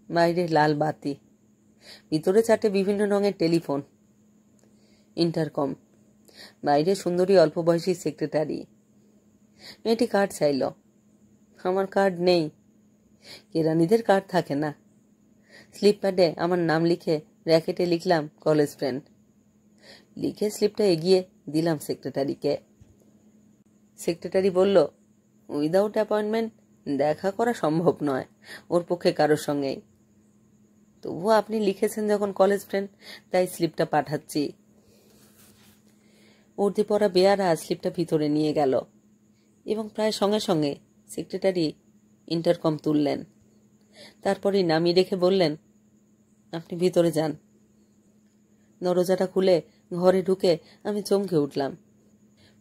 Speaker 1: বাইরে লাল বাতি, ভিতরে 4টে বিভিন্ন রঙের টেলিফোন, ইন্টারকম, বাইরে সুন্দরী অল্প বয়সী সেক্রেটারি। মেয়েটি কার্ড চাইল। আমার কার্ড নেই, কেরানিদের কার্ড থাকে না। স্লিপ প্যাডে আমার নাম লিখে র্যাকেটে লিখলাম কলেজ ফ্রেন্ড। লিখে স্লিপটা এগিয়ে দিলাম সেক্রেটারিকে। সেক্রেটারি বলল, উইদাউট অ্যাপয়েন্টমেন্ট দেখা করা সম্ভব নয় ওর পক্ষে কারোর সঙ্গেই। তবুও আপনি লিখেছেন যখন কলেজ ফ্রেন্ড, তাই স্লিপটা পাঠাচ্ছি। উর্দি পরা বেয়ারা স্লিপটা ভিতরে নিয়ে গেল এবং প্রায় সঙ্গে সঙ্গে সেক্রেটারি ইন্টারকম তুললেন। তারপরেই নামিয়ে রেখে বললেন, আপনি ভিতরে যান। দরজাটা খুলে ঘরে ঢুকে আমি চমকে উঠলাম।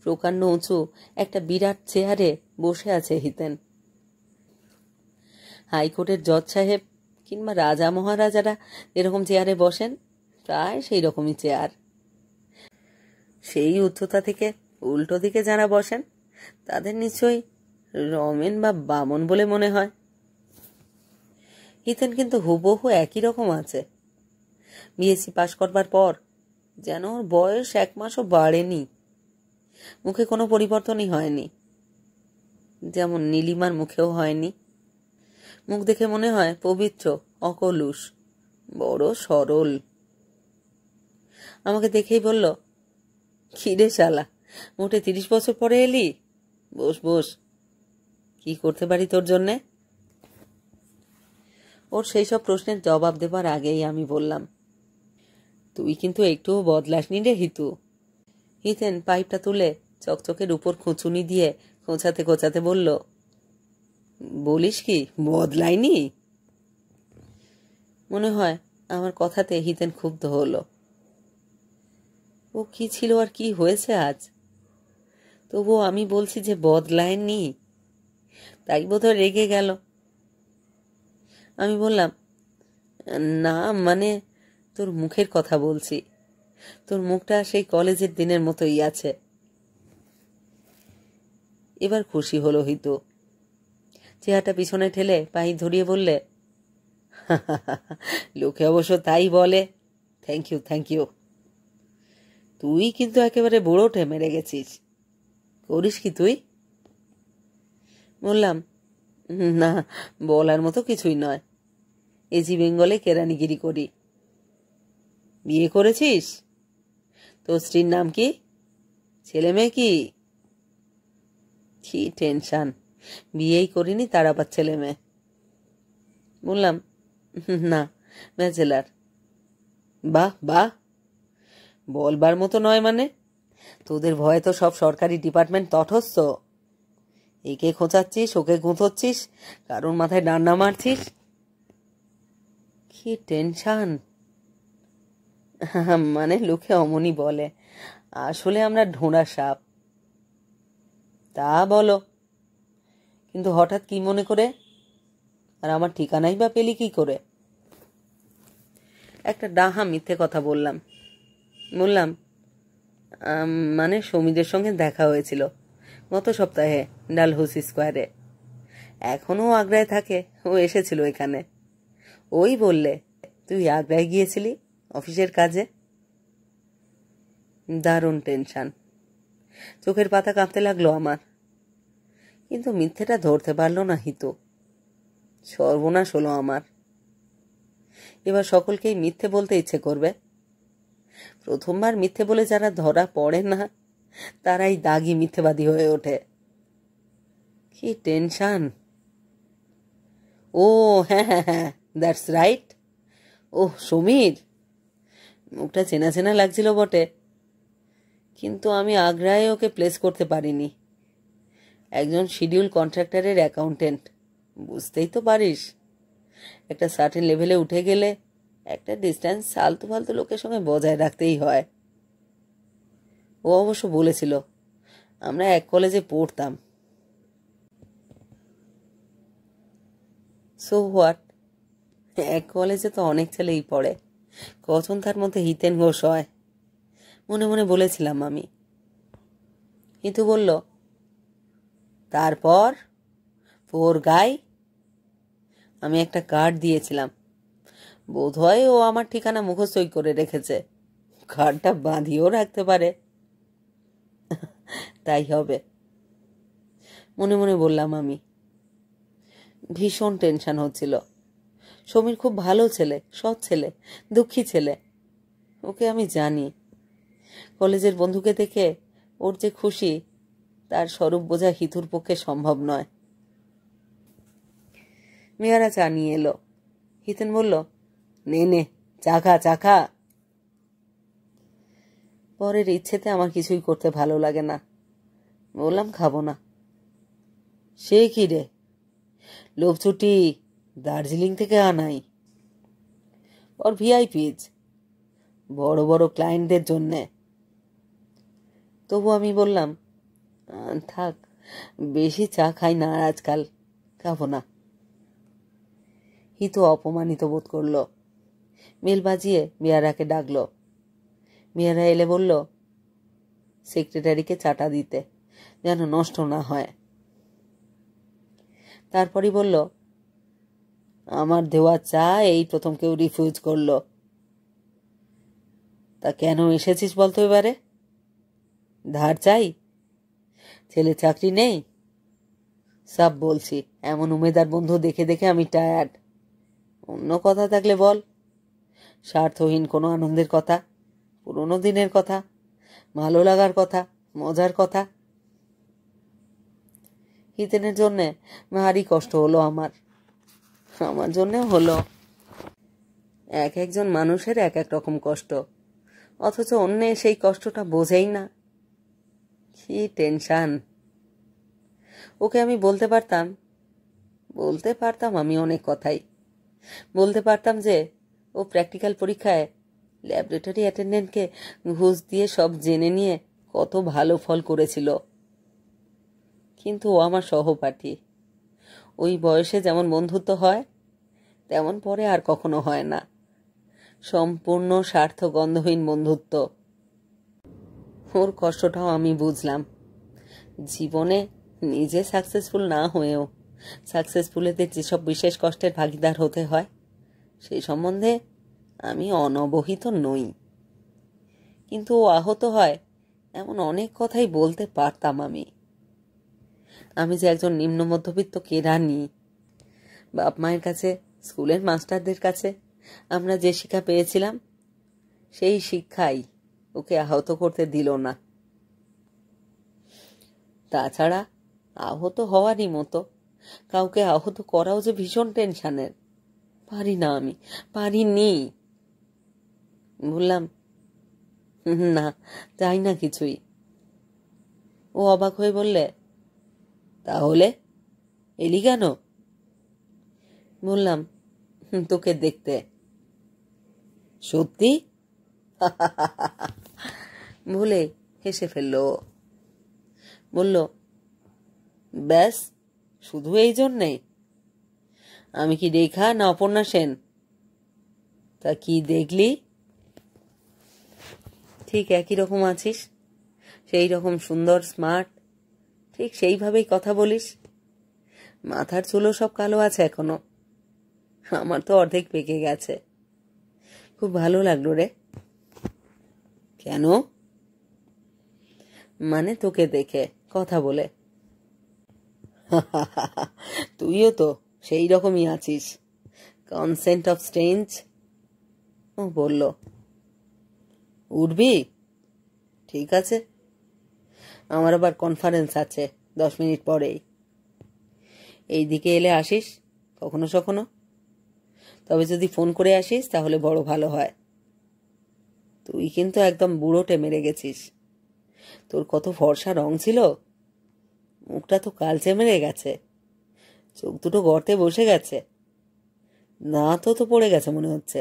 Speaker 1: প্রকাণ্ড উঁচু একটা বিরাট চেয়ারে বসে আছে হিতেন। হাইকোর্টের জজ সাহেব কিংবা রাজা মহারাজারা এরকম চেয়ারে বসেন, প্রায় সেই রকমই চেয়ার। সেই উচ্চতা থেকে উল্টো দিকে যারা বসেন তাদের নিশ্চয়ই রমেন বা বামন বলে মনে হয়। হিতেন কিন্তু হুবহু একই রকম আছে। বিএসসি পাশ করবার পর যেন ওর বয়স 1 মাসও বাড়েনি। মুখে কোনো পরিবর্তনই হয়নি, যেমন নীলিমার মুখেও হয়নি। মুখ দেখে মনে হয় পবিত্র, অকলুষ, বড় সরল। আমাকে দেখেই বলল, কি রে শালা, মোটে 30 বছর পরে এলি? বস বস, কি করতে পারি তোর জন্যে? ওর সেই সব প্রশ্নের জবাব দেবার আগেই আমি বললাম, তুই কিন্তু একটুও বদলাসনি রে হিতু। হিতেন পাইপটা তুলে চকচকের উপর খুঁচুনি দিয়ে খোঁচাতে খোঁচাতে বলল, বলিস কি, বদলাইনি? মনে হয় আমার কথাতে হিতেন ক্ষুব্ধ হলো। ও কি ছিল আর কি হয়েছে আজ? তবুও আমি বলছি যে বদলায়নি, তাই বোধহয় রেগে গেল। আমি বললাম, না মানে তোর মুখের কথা বলছি। তোর মুখটা সেই কলেজের দিনের মতোই আছে। এবার খুশি হলো হিতু। চেহারাটা পিছনে ঠেলে পাই ধরিয়ে বললে, লোকে অবশ্য তাই বলে। Thank you, thank you. তুই কিন্তু একেবারে বুড়োটে মেরে গেছিস। করিস কি তুই? বললাম, না, বলার মতো কিছুই নয়। এজি বেঙ্গলে কেরানিগিরি করি। বিয়ে করেছিস? তোর স্ত্রীর নাম কি? ছেলে মেয়ে কি? কি টেনশন, বিয়েই করিনি তার আবার ছেলে মেয়ে। বললাম, না, ব্যাচেলার। বাহ বাহ, বলবার মতো নয় মানে? তোদের ভয়ে তো সব সরকারি ডিপার্টমেন্ট তটস্থ। একে খোঁচাচ্ছিস, ওকে গুঁতোচ্ছিস, কারোর মাথায় ডান্ডা মারছিস। কি টেনশন। মানে লোকে অমনি বলে, আসলে আমরা ঢোঁড়া সাপ। তা বলো, কিন্তু হঠাৎ কি মনে করে? আর আমার ঠিকানাই বা পেলি কি করে? একটা ডাহা মিথ্যে কথা বললাম। বললাম, মানে সমীরের সঙ্গে দেখা হয়েছিল গত সপ্তাহে ডালহৌসি স্কোয়ারে। এখনও আগ্রায় থাকে, ও এসেছিল এখানে। ওই বললে তুই আগ্রায় গিয়েছিলি অফিসের কাজে। দারুণ টেনশন। চোখের পাতা কাঁপতে লাগলো আমার, কিন্তু মিথ্যেটা ধরতে পারল না হিতু। সর্বনাশ হলো আমার। এবার সকলকেই মিথ্যে বলতে ইচ্ছে করবে। প্রথমবার মিথ্যে বলে যারা ধরা পড়ে না, তারাই দাগি মিথ্যেবাদী হয়ে ওঠে। কি টেনশন। ও হ্যাঁ হ্যাঁ হ্যাঁ, দ্যাটস রাইট। ওহ সমীর, মুখটা চেনা চেনা লাগছিল বটে, কিন্তু আমি আগ্রায় ওকে প্লেস করতে পারিনি। একজন শিডিউল কন্ট্রাক্টরের অ্যাকাউন্টেন্ট, বুঝতেই তো পারিস। একটা সার্টেন লেভেলে উঠে গেলে একটা ডিস্ট্যান্স ফালতু ফালতু লোকের সঙ্গে বজায় রাখতেই হয়। ও অবশ্য বলেছিল আমরা এক কলেজে পড়তাম। সো হোয়াট, এক কলেজে তো অনেক ছেলেই পড়ে, কজন তার মধ্যে হিতেন ঘোষ হয়, মনে মনে বলেছিলাম আমি। কিন্তু বলল, তারপর পোর গাই। আমি একটা কার্ড দিয়েছিলাম, বোধহয় ও আমার ঠিকানা মুখস্থই করে রেখেছে। কার্ডটা বাঁধিয়েও রাখতে পারে। তাই হবে। মনে মনে বললাম আমি। ভীষণ টেনশন হচ্ছিল। সমীর খুব ভালো ছেলে, সৎ ছেলে, দুঃখী ছেলে। ওকে আমি জানি। কলেজের বন্ধুকে দেখে ওর যে খুশি তার স্বরূপ বোঝা হিতুর পক্ষে সম্ভব নয়। মেয়েরা চা নিয়ে এলো। হিতেন বলল, নে নে, চা খা, চা খা। পরের ইচ্ছেতে আমার কিছুই করতে ভালো লাগে না। বললাম, খাবো না। সে কি রে, লোক ছুটি দার্জিলিং থেকে আনাই, ওর ভিআইপিজ, বড় বড় ক্লায়েন্টদের জন্যে। তবু আমি বললাম, থাক, বেশি চা খাই না আজকাল, খাবো না। হিতু অপমানিত বোধ করল। বেল বাজিয়ে মেয়ারাকে ডাকল। মেয়ারা এলে বলল সেক্রেটারিকে চাটা দিতে, যেন নষ্ট না হয়। তারপরই বলল, আমার দেওয়া চা এই প্রথম কেউ রিফিউজ করল। তা কেন এসেছিস বলতো এবারে? ধার চাই? ছেলে চাকরি নেই? সব বলছি, এমন উমেদার বন্ধু দেখে দেখে আমি টায়ার্ড। অন্য কথা থাকলে বল, স্বার্থহীন কোনো আনন্দের কথা, পুরোনো দিনের কথা, ভালো লাগার কথা, মজার কথা। হিতেনের জন্যে ভারী কষ্ট হলো আমার জন্যেও হলো। এক একজন মানুষের এক এক রকম কষ্ট, অথচ অন্যে সেই কষ্টটা বোঝেই না। কি টেনশন! ওকে আমি বলতে পারতাম আমি অনেক কথাই। বলতে পারতাম যে ও প্র্যাকটিক্যাল পরীক্ষায় ল্যাবরেটরি অ্যাটেন্ডেন্টকে ঘুষ দিয়ে সব জেনে নিয়ে কত ভালো ফল করেছিল। কিন্তু ও আমার সহপাঠী। ওই বয়সে যেমন বন্ধুত্ব হয় তেমন পরে আর কখনো হয় না। সম্পূর্ণ স্বার্থগন্ধহীন বন্ধুত্ব। ওর কষ্টটাও আমি বুঝলাম। জীবনে নিজে সাকসেসফুল না হয়েও সাকসেসফুলদের যেসব বিশেষ কষ্টের ভাগিদার হতে হয় সেই সম্বন্ধে আমি অনবহিত নই। কিন্তু ও আহত হয় এমন অনেক কথাই বলতে পারতাম আমি। আমি যে একজন নিম্ন মধ্যবিত্ত কেরানি, বাপ মায়ের কাছে, স্কুলের মাস্টারদের কাছে আমরা যে শিক্ষা পেয়েছিলাম সেই শিক্ষাই ওকে আহত করতে দিল না। তাছাড়া আহত হওয়ারই মতো, কাউকে আহত করাও যে ভীষণ টেনশনের। পারি না, আমি পারিনি। বললাম, না, চাই না কিছুই। ও অবাক হয়ে বললে, তাহলে এলি কেন? বললাম, তোকে দেখতে। সত্যি? বলে হেসে ফেলল। বলল, ব্যাস, শুধু এই জন্যে? আমি কি রেখা না অপর্ণা সেন? তা কি দেখলি? ঠিক একই রকম আছিস, সেই রকম সুন্দর, স্মার্ট, ঠিক সেইভাবেই কথা বলিস। মাথার চুলও সব কালো আছে এখনো, আমার তো অর্ধেক পেকে গেছে। খুব ভালো লাগলো রে। কেন? মানে তোকে দেখে, কথা বলে। তুইও তো সেই রকমই আছিস, কনসেন্ট অফ স্ট্রেঞ্জ। ও বলল, উঠবি? ঠিক আছে, আমার আবার কনফারেন্স আছে 10 মিনিট পরেই। এই দিকে এলে আসিস কখনো সখনো, তবে যদি ফোন করে আসিস তাহলে বড় ভালো হয়। তুই কিন্তু একদম বুড়োটে মেরে গেছিস। তোর কত ফর্সা রং ছিল, মুখটা তো কালচে মেরে গেছে, চোখ দুটো গর্তে বসে গেছে, দাঁতও তো পড়ে গেছে মনে হচ্ছে,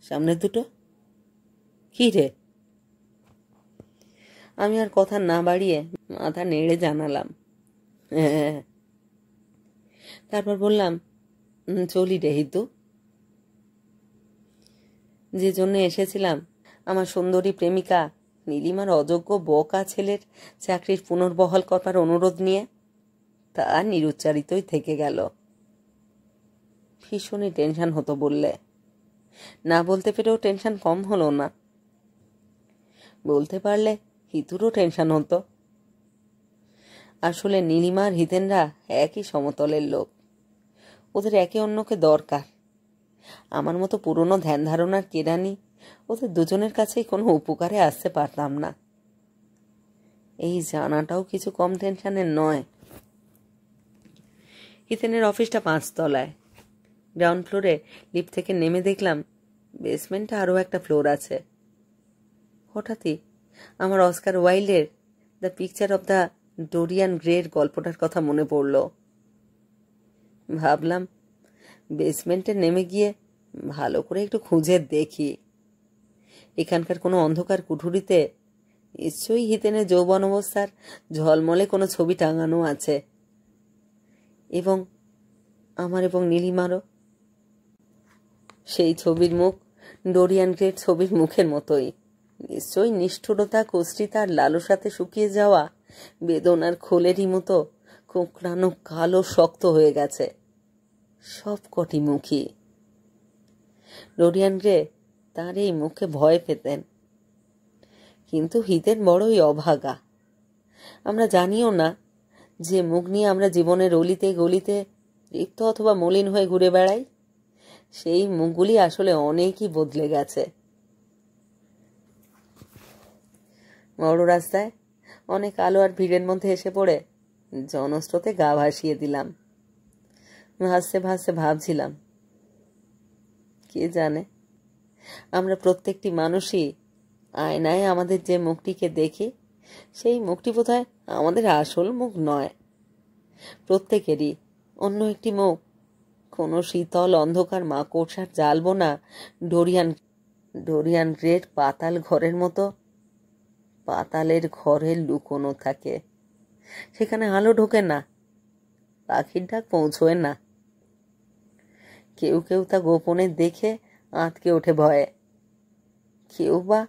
Speaker 1: সামনের দুটো। কি রে? আমি আর কথা না বাড়িয়ে মাথা নেড়ে জানালাম, হ্যাঁ। তারপর বললাম, চলি রে হিতু। যে জন্য এসেছিলাম, আমার সুন্দরী প্রেমিকা নীলিমার অযোগ্য বকা ছেলের চাকরির পুনর্বহাল করবার অনুরোধ নিয়ে, তা নিরুচ্চারিতই থেকে গেল। ভীষণই টেনশন হতো বললে। না বলতে পেরেও টেনশন কম হলো না। বলতে পারলে হিতুরও টেনশন হতো। আসলে নীলিমা আর হিতেনরা একই সমতলের লোক, ওদের একে অন্যকে দরকার। আমার মতো পুরনো ধ্যান ধারণার কেরানি ওদের দুজনের কাছেই কোনো উপকারে আসতে পারতাম না। এই জানাটাও কিছু কম টেনশনের নয়। হিতেনের অফিসটা 5 তলায়। গ্রাউন্ড ফ্লোরে লিফট থেকে নেমে দেখলাম বেসমেন্টে আরও একটা ফ্লোর আছে। হঠাৎই আমার অস্কার ওয়াইল্ডের the picture of the Dorian গ্রের গল্পটার কথা মনে পড়ল। ভাবলাম বেসমেন্টে নেমে গিয়ে ভালো করে একটু খুঁজে দেখি এখানকার কোনো অন্ধকার কুঠুরিতে নিশ্চয়ই হিতেনের যৌবন অবস্থার ঝলমলে কোনো ছবি টাঙানো আছে, এবং আমার এবং নীলিমারও। সেই ছবির মুখ ডোরিয়ান গ্রের ছবির মুখের মতোই, নিশ্চয়ই নিষ্ঠুরতা, কুষ্ঠিতা আর লালসাতে শুকিয়ে যাওয়া বেদনার খোলেরই মতো কোঁকড়ানো কালো শক্ত হয়ে গেছে সব কটি মুখই। ডোরিয়ান গ্রে তার এই মুখে ভয় পেতেন, কিন্তু হিতেন বড়ই অভাগা। আমরা জানিও না যে মুখ নিয়ে আমরা জীবনের অলিতে গলিতে রিক্ত অথবা মলিন হয়ে ঘুরে বেড়াই, সেই মুখগুলি আসলে অনেকই বদলে গেছে। বড় রাস্তায় অনেক আলো আর ভিড়ের মধ্যে এসে পড়ে জনস্রোতে গা ভাসিয়ে দিলাম। ভাসতে ভাসতে ভাবছিলাম, কে জানে আমরা প্রত্যেকটি মানুষই আয়নায় আমাদের যে মুখটিকে দেখি সেই মুখটি বোধহয় আমাদের আসল মুখ নয়। প্রত্যেকেরই অন্য একটি মুখ, কোনো শীতল অন্ধকার মাকড়সার জালবোনা ডোরিয়ান গ্রেট পাতাল ঘরের মতো পাতালের ঘরে লুকোনো থাকে। সেখানে আলো ঢোকে না, পাখির ডাক পৌঁছয় না। কেউ কেউ তা গোপনে দেখে আঁতকে ওঠে ভয়ে। কেউ বা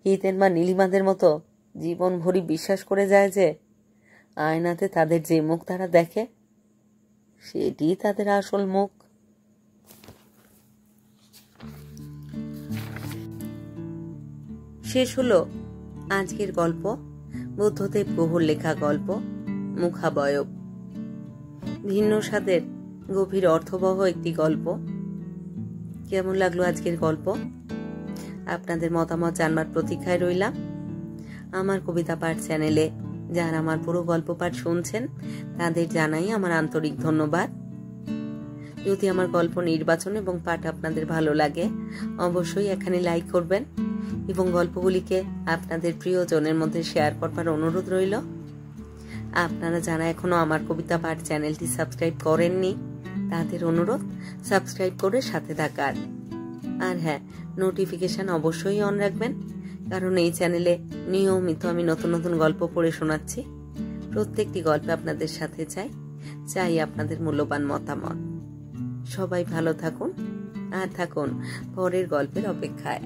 Speaker 1: হিতেন বা নীলিমাদের মতো জীবন ভরি বিশ্বাস করে যায় যে আয়নাতে তাদের যে মুখ তারা দেখে সেটি তাদের আসল মুখ। শেষ হলো আজকের গল্প, বুদ্ধদেব গুহর লেখা গল্প মুখাবয়ব। ভিন্ন স্বাদের গভীর অর্থবহ একটি গল্প। কেমন লাগলো আজকের গল্প? আপনাদের মতামত জানবার প্রতীক্ষায় রইলাম। আমার কবিতা পাঠ চ্যানেলে যারা আমার পুরো গল্প পাঠ শুনছেন তাদের জানাই আমার আন্তরিক ধন্যবাদ। যদি আমার গল্প নির্বাচন এবং পাঠ আপনাদের ভালো লাগে অবশ্যই এখানে লাইক করবেন এবং গল্পগুলিকে আপনাদের প্রিয়জনের মধ্যে শেয়ার করবার অনুরোধ রইল। আপনারা যারা এখনো আমার কবিতা পাঠ চ্যানেলটি সাবস্ক্রাইব করেননি তাদের অনুরোধ সাবস্ক্রাইব করে সাথে থাকার। আর হ্যাঁ, নোটিফিকেশন অবশ্যই অন রাখবেন, কারণ এই চ্যানেলে নিয়মিত আমি নতুন নতুন গল্প পড়ে শোনাচ্ছি। প্রত্যেকটি গল্পে আপনাদের সাথে চাই আপনাদের মূল্যবান মতামত। সবাই ভালো থাকুন আর থাকুন পরের গল্পের অপেক্ষায়।